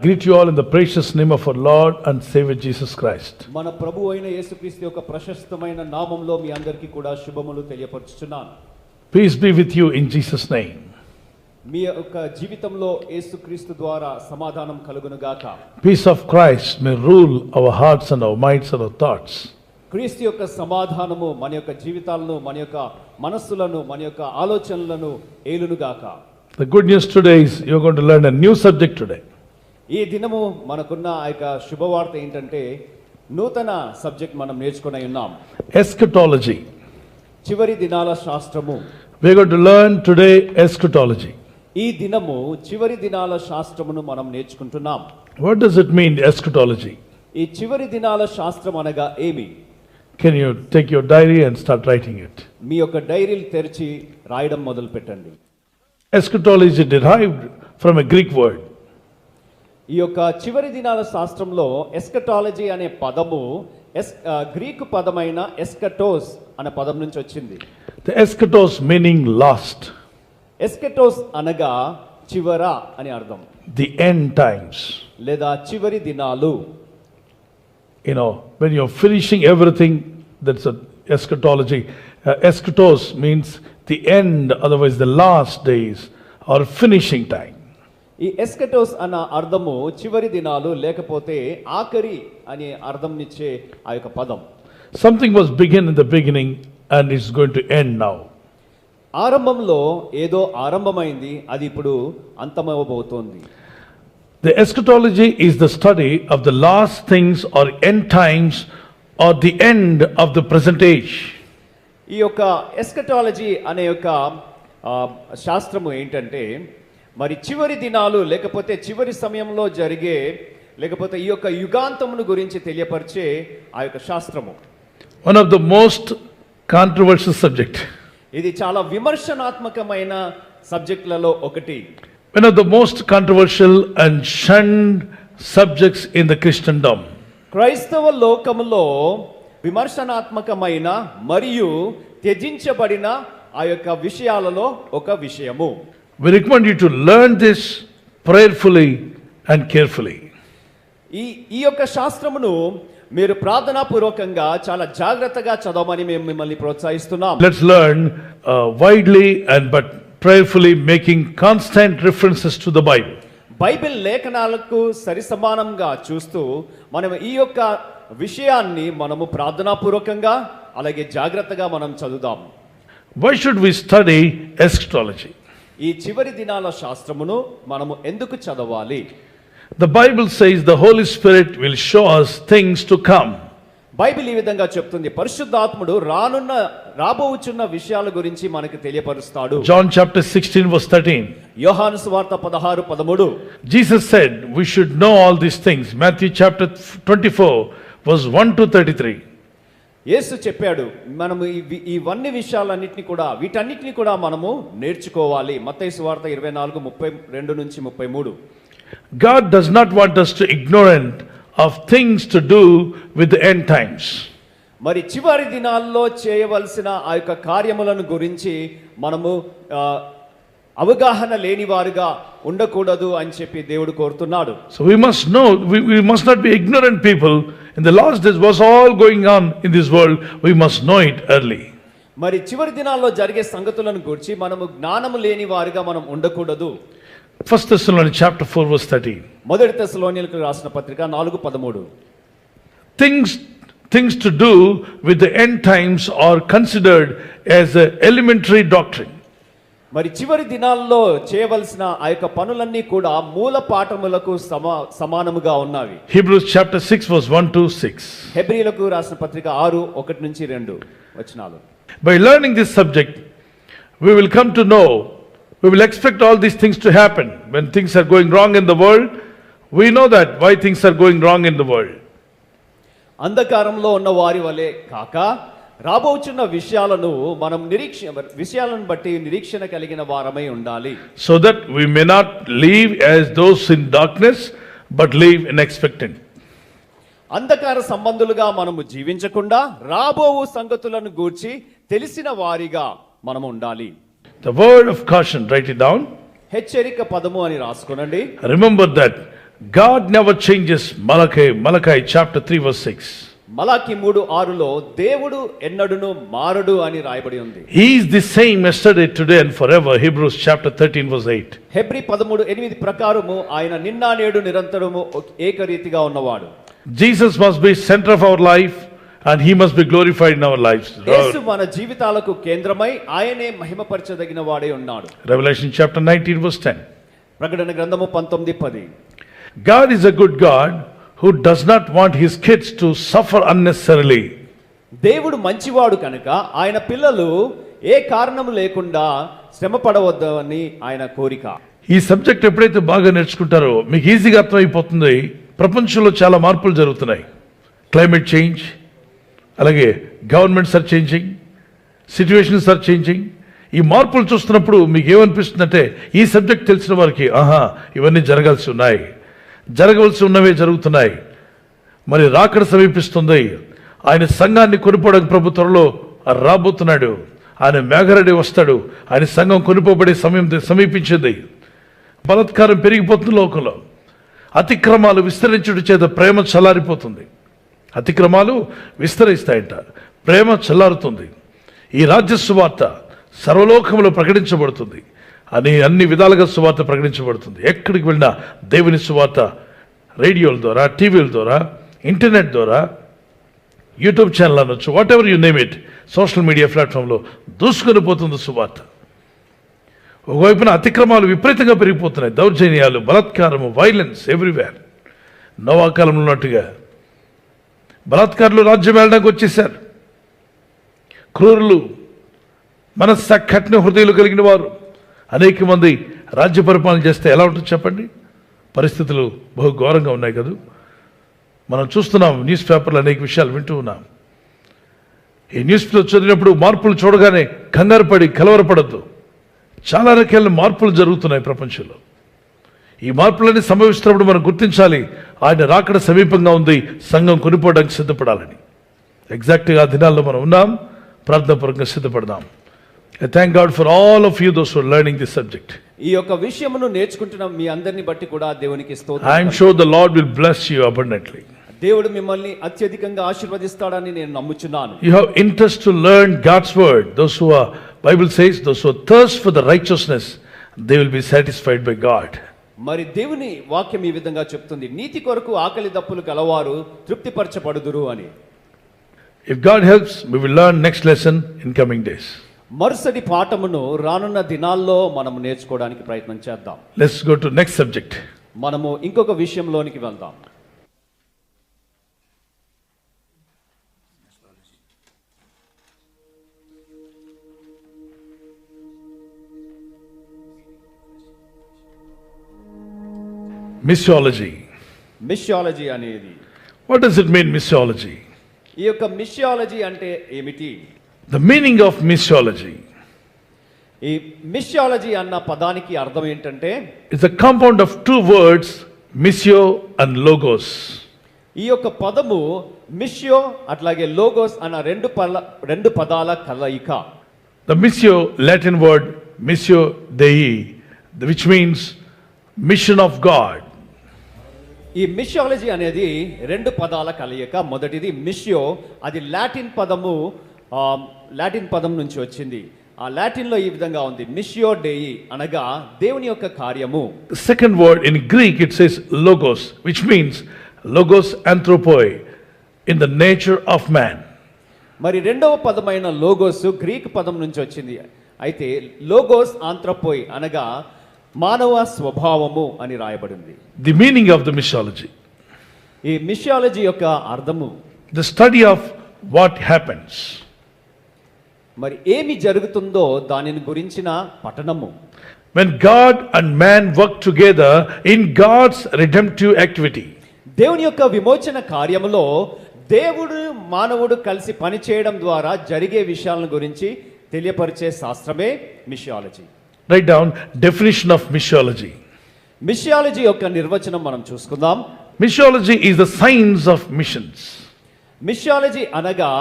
Greet you all in the precious name of our Lord and Savior Jesus Christ. మన ప్రభువు అయిన యేసుక్రీస్తు యొక్క ప్రశస్తమైన నామములో మీ అందరికీ కూడా శుభములు తెలియపరుచుచున్నాను. Peace be with you in Jesus' name. మీ యొక్క జీవితంలో యేసుక్రీస్తు ద్వారా సమాధానం కలుగును గాక. Peace of Christ may rule our hearts and our minds and our thoughts. క్రీస్తు యొక్క సమాధానము మన యొక్క జీవితాలను, మన యొక్క మనస్సులను, మన యొక్క ఆలోచనలను ఏలును గాక. The good news today is you're going to learn a new subject today. ఈ దినము మనకున్న ఆ యొక్క శుభవార్త ఏంటంటే నూతన సబ్జెక్ట్ మనం నేర్చుకుని ఉన్నాం. Eschatology. చివరి దినాల శాస్త్రము. We're going to learn today eschatology. ఈ దినము చివరి దినాల శాస్త్రమును మనం నేర్చుకుంటున్నాం. What does it mean, eschatology? ఈ చివరి దినాల శాస్త్రం అనగా ఏమి? Can you take your diary and start writing it? మీ యొక్క డైరీలు తెరిచి రాయడం మొదలు పెట్టండి. Eschatology derived from a Greek word. ఈ యొక్క చివరి దినాల శాస్త్రంలో ఎస్కటాలజీ అనే పదము గ్రీకు పదమైన ఎస్కటోస్ అనే పదం నుంచి వచ్చింది. The eschatos meaning last. ఎస్కటోస్ అనగా చివర అని అర్థం. The end times. లేదా చివరి దినాలు. You know, when you're finishing everything, that's a eschatology. Eschatos means the end, otherwise the last days or finishing time. ఈ ఎస్కటోస్ అన్న అర్థము చివరి దినాలు లేకపోతే ఆఖరి అనే అర్థం ఇచ్చే ఆ యొక్క పదం. Something was begin in the beginning and it's going to end now. ఆరంభంలో ఏదో ఆరంభమైంది, అది ఇప్పుడు అంతమవబోతోంది. The eschatology is the study of the last things or end times or the end of the present age. ఈ యొక్క eschatology అనే యొక్క శాస్త్రము ఏంటంటే మరి చివరి దినాలు లేకపోతే చివరి సమయంలో జరిగే లేకపోతే ఈ యొక్క యుగాంతమును గురించి తెలియపరిచే ఆ యొక్క శాస్త్రము. One of the most controversial subject. ఇది చాలా విమర్శనాత్మకమైన సబ్జెక్టులలో ఒకటి. One of the most controversial and shunned subjects in the Christendom. క్రైస్తవ లోకములో విమర్శనాత్మకమైన మరియు త్యజించబడిన ఆ యొక్క విషయాలలో ఒక విషయము. We recommend you to learn this prayerfully and carefully. ఈ యొక్క శాస్త్రమును మీరు ప్రార్థనాపూర్వకంగా చాలా జాగ్రత్తగా చదవమని మేము మిమ్మల్ని ప్రోత్సహిస్తున్నాం. Let's learn widely and but prayerfully, making constant references to the Bible. Bible లేఖనాలకు సరి సమానంగా చూస్తూ మనం ఈ యొక్క విషయాన్ని మనము ప్రార్థనాపూర్వకంగా అలాగే జాగ్రత్తగా మనం చదువుదాం. Why should we study eschatology? ఈ చివరి దినాల శాస్త్రమును మనము ఎందుకు చదవాలి? The Bible says the Holy Spirit will show us things to come. Bible ఈ విధంగా చెప్తుంది, పరిశుద్ధాత్ముడు రాబోచున్న విషయాల గురించి మనకు తెలియపరుస్తాడు. John chapter 16 verse 13. యోహాను సువార్త 16:13. Jesus said we should know all these things. Matthew chapter 24 verse 1 to 33. యేసు చెప్పాడు మనము ఇవన్నీ విషయాలన్నిటిని కూడా వీటన్నిటిని కూడా మనము నేర్చుకోవాలి. మత్తయి సువార్త 24:32 నుంచి 33. God does not want us to ignorant of things to do with the end times. మరి చివరి దినాల్లో చేయవలసిన ఆ యొక్క కార్యములను గురించి మనము అవగాహన లేని వారుగా ఉండకూడదు అని చెప్పి దేవుడు కోరుతున్నాడు. So we must know, we must not be ignorant people. In the last days was all going on in this world, we must know it early. మరి చివరి దినాల్లో జరిగే సంగతులను గురించి మనము జ్ఞానము లేని వారుగా మనం ఉండకూడదు. 1 Thessalonians chapter 4 verse 13. మొదటి తెస్సలోనియులకు రాసిన పత్రిక 4:13. Things to do with the end times are considered as an elementary doctrine. మరి చివరి దినాల్లో చేయవలసిన ఆ యొక్క పనులన్నీ కూడా మూల పాఠములకు సమానముగా ఉన్నవి. Hebrews chapter 6 verse 1 to 6. హెబ్రీయులకు రాసిన పత్రిక 6:1 నుంచి 2 వచనాలు. By learning this subject, we will come to know, we will expect all these things to happen. When things are going wrong in the world, we know that why things are going wrong in the world. అంధకారంలో ఉన్న వారి వలె కాక రాబోచున్న విషయాలను బట్టి నిరీక్షణ కలిగిన వారమై ఉండాలి. So that we may not live as those in darkness, but live in expectant. అంధకార సంబంధులుగా మనము జీవించకుండా రాబోవు సంగతులను గూర్చి తెలిసిన వారిగా మనము ఉండాలి. The word of caution, write it down. హెచ్చరిక పదము అని రాసుకోనండి. Remember that God never changes. Malachi chapter 3 verse 6. మలాకి 3:6లో దేవుడు ఎన్నడును మారడు అని రాయబడి ఉంది. He is the same yesterday, today and forever. Hebrews chapter 13 verse 8. Hebrew 13:8 ప్రకారము ఆయన నిన్న నేడు నిరంతరము ఏకరీతిగా ఉన్నవాడు. Jesus must be center of our life and he must be glorified in our lives. యేసు మన జీవితాలకు కేంద్రమై ఆయనే మహిమపరచదగిన వాడే ఉన్నాడు. Revelation chapter 19 verse 10. ప్రకటన గ్రంథము 19:10. God is a good God who does not want his kids to suffer unnecessarily. దేవుడు మంచివాడు కనుక ఆయన పిల్లలు ఏ కారణం లేకుండా శ్రమ పడవద్దని ఆయన కోరిక. ఈ సబ్జెక్ట్ ఎప్పుడైతే బాగా నేర్చుకుంటారో మీకు ఈజీగా అర్థమైపోతుంది. ప్రపంచంలో చాలా మార్పులు జరుగుతున్నాయి. క్లైమేట్ చేంజ్, అలాగే governments are changing, situations are changing. ఈ మార్పులు చూస్తున్నప్పుడు మీకు ఏమనిపిస్తుందంటే ఈ సబ్జెక్ట్ తెలిసిన వారికి ఇవన్నీ జరగవలసి ఉన్నవే జరుగుతున్నాయి. మరి రాకడ సమీపిస్తుంది. ఆయన సంఘాన్ని కొనిపోవడానికి ప్రభు త్వరలో రాబోతున్నాడు. ఆయన మేఘరెడ్డి వస్తాడు. ఆయన సంఘం కొనిపోబడే సమయం సమీపించింది. బలాత్కారం పెరిగిపోతుంది లోకంలో. అతిక్రమాలు విస్తరించుట చేత ప్రేమ చల్లారిపోతుంది. అతిక్రమాలు విస్తరిస్తాయంట, ప్రేమ చల్లారుతుంది. ఈ రాజ్య సువార్త సర్వలోకంలో ప్రకటించబడుతుంది. అన్ని విధాలుగా సువార్త ప్రకటించబడుతుంది. ఎక్కడికి వెళ్ళినా దేవుని సువార్త రేడియోల ద్వారా, టీవీల ద్వారా, ఇంటర్నెట్ ద్వారా, యూట్యూబ్ ఛానల్ అనొచ్చు, what ever you name it, social media ప్లాట్ఫామ్లో దూసుకొని పోతుంది సువార్త. ఒకవైపున అతిక్రమాలు విపరీతంగా పెరిగిపోతున్నాయి. దౌర్జన్యాలు, బలాత్కారము, వైలెన్స్ ఎవ్రీవేర్. నోవాకాలంలో ఉన్నట్టుగా బలాత్కారులు రాజ్యం వెళ్ళడానికి వచ్చేసారు. క్రూరులు, కఠిన హృదయాలు కలిగిన వారు అనేక మంది రాజ్య పరిపాలన చేస్తే ఎలా ఉంటుంది చెప్పండి? పరిస్థితులు బహు ఘోరంగా ఉన్నాయి కదా. మనం చూస్తున్నాం, న్యూస్ పేపర్లు అనేక విషయాలు వింటూ ఉన్నాం. ఈ న్యూస్లో చదివినప్పుడు మార్పులు చూడగానే కంగారు పడి కలవరపడద్దు. చాలా రకాల మార్పులు జరుగుతున్నాయి ప్రపంచంలో. ఈ మార్పులన్నీ సంభవిస్తున్నప్పుడు మనం గుర్తించాలి, ఆయన రాకడ సమీపంగా ఉంది, సంఘం కొనిపోవడానికి సిద్ధపడాలని. ఎగ్జాక్ట్గా ఆ దినాల్లో మనం ఉన్నాం. ప్రార్థనాపూర్వకంగా సిద్ధపడదాం. I thank God for all of you those who are learning this subject. ఈ యొక్క విషయమును నేర్చుకుంటున్న మీ అందరిని బట్టి కూడా దేవునికి స్తోత్రం. I am sure the Lord will bless you abundantly. దేవుడు మిమ్మల్ని అత్యధికంగా ఆశీర్వదిస్తాడని నేను నమ్ముచున్నాను. You have interest to learn God's word. Those who are, Bible says, those who thirst for the righteousness, they will be satisfied by God. మరి దేవుని వాక్యం ఈ విధంగా చెప్తుంది, నీతి కొరకు ఆకలి దప్పులు గలవారు తృప్తిపరచబడుదురు అని. If God helps, we will learn next lesson in coming days. మరుసటి పాఠమును రానున్న దినాల్లో మనము నేర్చుకోవడానికి ప్రయత్నం చేద్దాం. Let's go to next subject. మనము ఇంకొక విషయంలోనికి వెళ్దాం. Missiology. మిషియాలజీ అనేది, What does it mean, missiology? ఈ యొక్క మిషియాలజీ అంటే ఏమిటి? The meaning of missiology. ఈ మిషియాలజీ అన్న పదానికి అర్థం ఏంటంటే, It's a compound of two words, missio and logos. ఈ యొక్క పదము మిషియో అట్లాగే లోగోస్ అన్న రెండు పదాల కలయిక. The missio, Latin word missio Dei, which means mission of God. ఈ మిషియాలజీ అనేది రెండు పదాల కలయిక. మొదటిది మిషియో, అది లాటిన్ పదం నుంచి వచ్చింది. ఆ లాటిన్లో ఈ విధంగా ఉంది, మిషియో డేయి అనగా దేవుని యొక్క కార్యము. The second word in Greek it says logos, which means logos anthropoi, in the nature of man. మరి రెండవ పదమైన లోగోస్ గ్రీక్ పదం నుంచి వచ్చింది. అయితే లోగోస్ ఆంథ్రోపోయ్ అనగా మానవ స్వభావము అని రాయబడింది. The meaning of the missiology, ఈ మిషియాలజీ యొక్క అర్థము the study of what happens. మరి ఏమి జరుగుతుందో దానిని గురించిన పఠనము. When God and man work together in God's redemptive activity. దేవుని యొక్క విమోచన కార్యములో దేవుడు మానవుడు కలిసి పనిచేయడం ద్వారా జరిగే విషయాలను గురించి తెలియపరిచే శాస్త్రమే మిషియాలజీ. Write down definition of missiology. మిషియాలజీ యొక్క నిర్వచనం మనం చూసుకుందాం. Missiology is the science of missions. మిషియాలజీ అనగా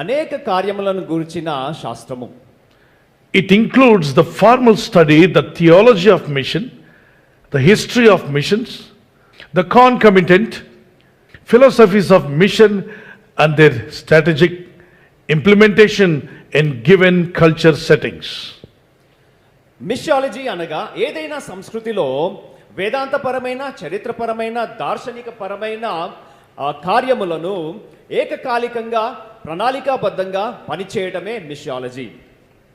అనేక కార్యములను గురించిన శాస్త్రము. It includes the formal study, the theology of mission, the history of missions, The concomitant philosophies of mission and their strategic implementation in given culture settings. మిషాలజీ అనగా ఏదైనా సంస్కృతిలో వేదాంతపరమైన చరిత్రపరమైన దార్శనికపరమైన కార్యములను ఏకకాలికంగా ప్రణాళికాబద్ధంగా పనిచేయడమే మిషాలజీ.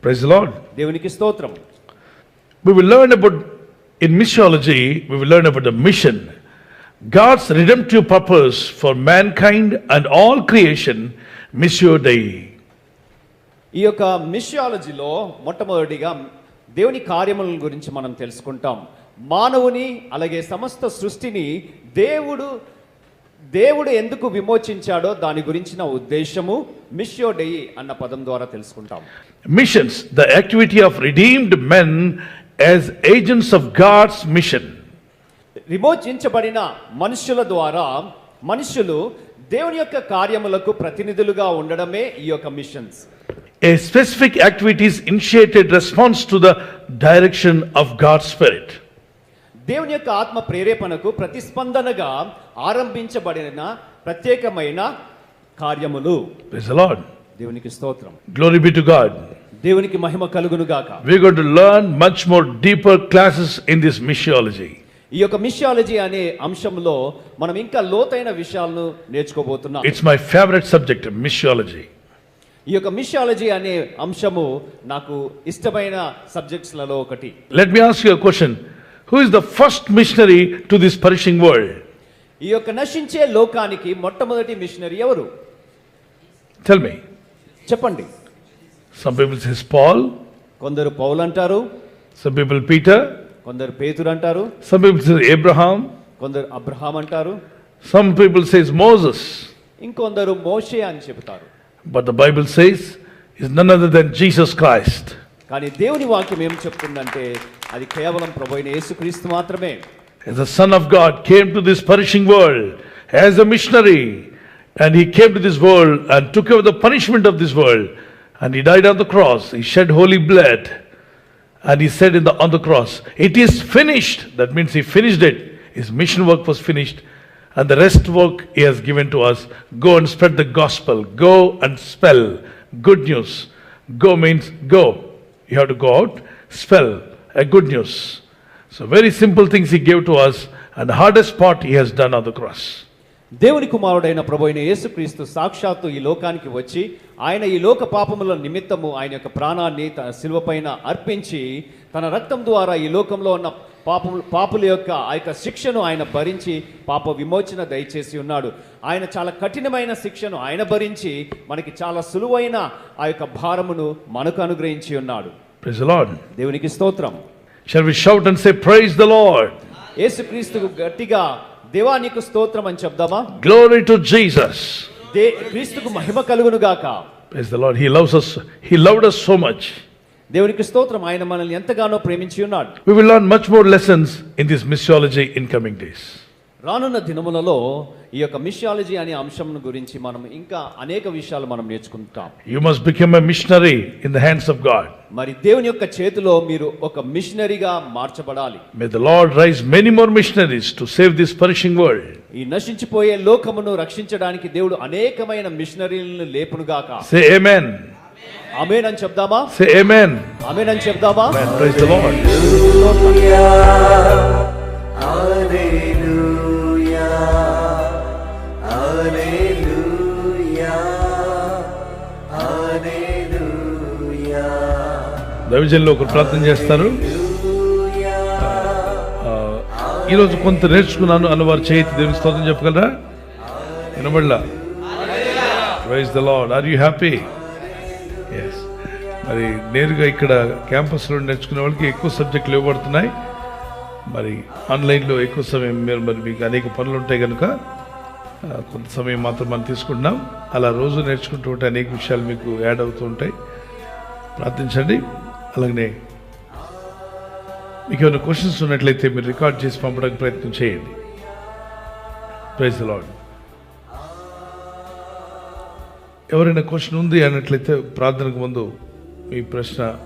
Praise the Lord. దేవునికి స్తోత్రం. We will learn about, in missiology, we will learn about the mission, God's redemptive purpose for mankind and all creation, Missio Dei. ఈ యొక్క మిషియాలజీలో మొట్టమొదటిగా దేవుని కార్యముల గురించి మనం తెలుసుకుంటాం. మానవుని అలాగే సమస్త సృష్టిని దేవుడు ఎందుకు విమోచించాడో దాని గురించిన ఉద్దేశము మిషియో డెయి అన్న పదం ద్వారా తెలుసుకుంటాం. Missions, the activity of redeemed men as agents of God's mission. విమోచించబడిన మనుషుల ద్వారా మనుషులు దేవుని యొక్క కార్యములకు ప్రతినిధులుగా ఉండడమే ఈ యొక్క machines. A specific activities initiated response to the direction of God's Spirit. దేవుని యొక్క ఆత్మ ప్రేరేపణకు ప్రతిస్పందనగా ఆరంభించబడిన ప్రత్యేకమైన కార్యములు. Praise the Lord. దేవునికి స్తోత్రం. Glory be to God. దేవునికి మహిమ కలుగును గాక. We're going to learn much more deeper classes in this missiology. ఈ యొక్క మిషియాలజీ అనే అంశంలో మనం ఇంకా లోతైన విషయాలను నేర్చుకోబోతున్నాం. It's my favorite subject, missiology. ఈ యొక్క మిషియాలజీ అనే అంశము నాకు ఇష్టమైన సబ్జెక్ట్స్లలో ఒకటి. Let me ask you a question. Who is the first missionary to this perishing world? ఈ యొక్క నశించే లోకానికి మొట్టమొదటి మిషనరీ ఎవరు? Tell me. చెప్పండి. Some people say Paul, కొందరు పౌలు అంటారు, some people Peter, కొందరు పేతురు అంటారు, some people say Abraham, కొందరు అబ్రహాం అంటారు, some people says Moses. ఇంకొందరు మోషే అని చెబుతారు. But the Bible says is none other than Jesus Christ. కానీ దేవుని వాక్యం ఏం చెప్తుందంటే అది కేవలం ప్రభువైన యేసుక్రీస్తు మాత్రమే. As the Son of God came to this perishing world as a missionary, and he came to this world and took away the punishment of this world, and he died on the cross. He shed holy blood, and he said on the cross, "It is finished." That means he finished it. His mission work was finished, and the rest work he has given to us. Go and spread the gospel. Go and spell good news. Go means go. You have to go out, spell a good news. So very simple things he gave to us, and the hardest part he has done on the cross. దేవుని కుమారుడైన ప్రభువైన యేసుక్రీస్తు సాక్షాత్తు ఈ లోకానికి వచ్చి ఆయన ఈ లోక పాపముల నిమిత్తము ఆయన యొక్క ప్రాణాన్ని తన శిలువపైన అర్పించి తన రక్తం ద్వారా ఈ లోకంలో ఉన్న పాపుల యొక్క ఆ యొక్క శిక్షను ఆయన భరించి పాప విమోచన దయచేసి ఉన్నాడు. ఆయన చాలా కఠినమైన శిక్షను ఆయన భరించి మనకి చాలా సులువైన ఆ యొక్క భారమును మనకు అనుగ్రహించి ఉన్నాడు. Praise the Lord. దేవునికి స్తోత్రం. Shall we shout and say, "Praise the Lord"? యేసుక్రీస్తుకు గట్టిగా దేవా నీకు స్తోత్రం అని చెప్దామా? Glory to Jesus. క్రీస్తుకు మహిమ కలుగును గాక. Praise the Lord. He loves us. He loved us so much. దేవునికి స్తోత్రం. ఆయన మనల్ని ఎంతగానో ప్రేమించి ఉన్నాడు. We will learn much more lessons in this missiology in coming days. రానున్న దినములలో ఈ యొక్క మిషియాలజీ అనే అంశం గురించి మనం ఇంకా అనేక విషయాలు మనం నేర్చుకుంటాం. You must become a missionary in the hands of God. మరి దేవుని యొక్క చేతిలో మీరు ఒక మిషనరీగా మార్చబడాలి. May the Lord raise many more missionaries to save this perishing world. ఈ నశించిపోయే లోకమును రక్షించడానికి దేవుడు అనేకమైన మిషనరీలను లేపును గాక. Say amen. ఆమేన్ అని చెప్దామా? Say amen. ఆమేన్ అని చెప్దామా? Amen. Praise the Lord. దైవజనులు ఒకరు ప్రార్థన చేస్తారు. ఈరోజు కొంత నేర్చుకున్నాను అన్నవారు చేతి దేవుని స్తోత్రం చెప్పగలరా? వినబడలా? Praise the Lord. Are you happy? Yes. మరి నేరుగా ఇక్కడ క్యాంపస్లో నేర్చుకునే వాళ్ళకి ఎక్కువ సబ్జెక్టులు ఇవ్వబడుతున్నాయి. మరి ఆన్లైన్లో ఎక్కువ సమయం మరి మీకు అనేక పనులు ఉంటాయి కనుక కొంత సమయం మాత్రం మనం తీసుకుంటున్నాం. అలా రోజు నేర్చుకుంటూ ఉంటే అనేక విషయాలు మీకు యాడ్ అవుతూ ఉంటాయి. ప్రార్థించండి. అలాగనే మీకు ఏమైనా క్వశ్చన్స్ ఉన్నట్లయితే మీరు రికార్డ్ చేసి పంపడానికి ప్రయత్నం చేయండి. Praise the lord. ఎవరైనా క్వశ్చన్ ఉంది అన్నట్లయితే ప్రార్థనకు ముందు మీ ప్రశ్న